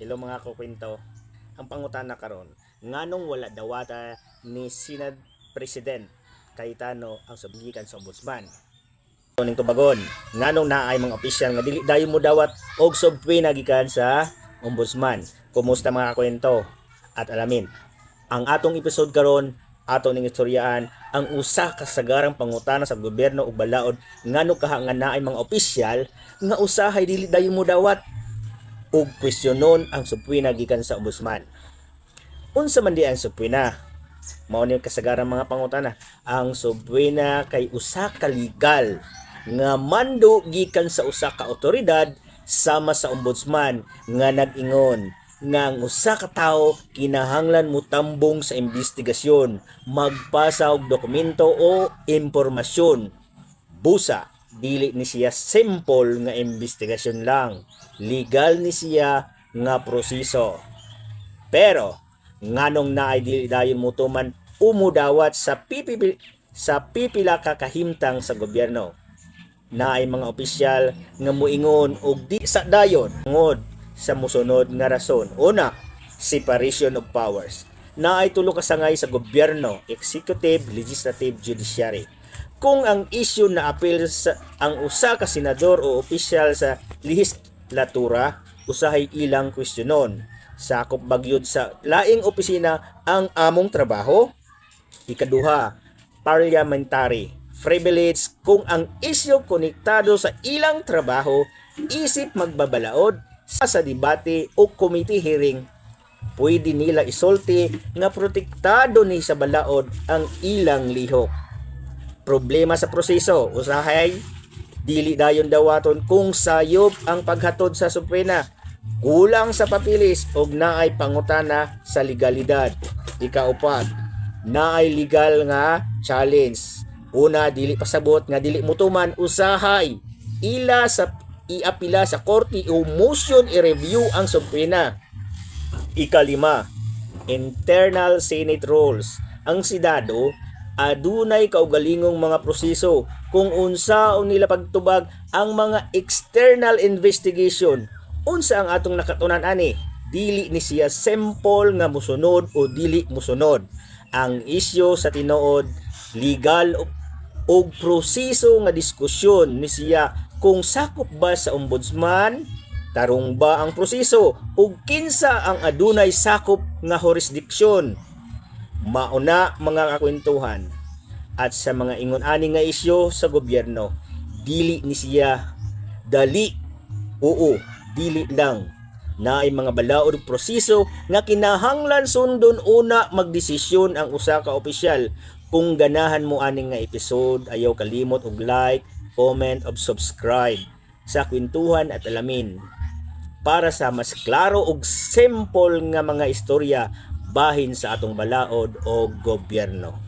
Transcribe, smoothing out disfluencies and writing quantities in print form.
Hello mga kukwento. Ang pangutana karon, nganong wala dawata ni Senate President Cayetano ang subgikan sa ombudsman? Ning tubagon, nganong naay mga opisyal nga dili dayon mo dawat og subpoena gikan sa ombudsman? Kumusta mga kwento? At alamin, ang atong episode karon ato ning istoryaan ang usa ka sagarang pangutana sa gobyerno ug balaod ngano kaha nga naay mga opisyal nga usahay dili dayon mo dawat ug kwestiyonon ang subpoena gikan sa ombudsman. Unsa man di ang subpoena? Mao ni kasagarang mga pangutana. Ang subpoena kay usa ka legal nga mando gikan sa usa ka otoridad sama sa ombudsman nga nag-ingon nga ang usa ka tawo kinahanglan mo tambong sa investigasyon, magpasa og dokumento o impormasyon. Busa dili ni siya simple nga investigasyon lang, legal ni siya nga proseso. Pero nganong naay dili dayon mutuman umudawat sa pipila ka kahimtang sa gobyerno? Naay mga opisyal nga moingon og di sa dayon ngod sa mosunod nga rason. Una, separation of powers. Naay tulo ka sangay sa gobyerno: executive, legislative, judiciary. Kung ang issue na appeal sa ang usa ka senador o opisyal sa lehislatura, usahay ilang kwestiyonon. Sakop bagyod sa laing opisina ang among trabaho. Ikaduha, parliamentary privilege. Kung ang issue konektado sa ilang trabaho, isip magbabalaod sa debate o committee hearing, pwede nila isulti nga protektado ni sa balaod ang ilang lihok. Problema sa proseso, usahay dili dayon dawaton kung sayop ang paghatod sa subpoena, kulang sa papilis og naay pangutana sa legalidad. Ikaupat, naay legal nga challenge. Una, dili pasabot nga dili mutuman, usahay ila sa iapila sa korte o motion i-review ang subpoena. Ikalima, internal Senate rules. Ang Senado adunay kaugalingong mga proseso kung unsaon nila pagtubag ang mga external investigation. Unsa ang atong nakatunan ani? Dili ni siya simple nga musunod o dili musunod. Ang isyu sa tinuod legal o proseso nga diskusyon ni siya kung sakop ba sa ombudsman, tarong ba ang proseso ug kinsa ang adunay sakop nga jurisdiksyon. Mauna mga kakwentuhan, at sa mga ingon-ani nga isyu sa gobyerno, dili ni siya dali, oo, dili lang. Naay mga balaod ug proseso nga kinahanglan sundon una magdesisyon ang usa ka opisyal. Kung ganahan mo aning nga episode, ayaw kalimot og like, comment ug subscribe sa Kwentuhan at Alamin para sa mas klaro ug simple nga mga istorya bahin sa atong balaod o gobyerno.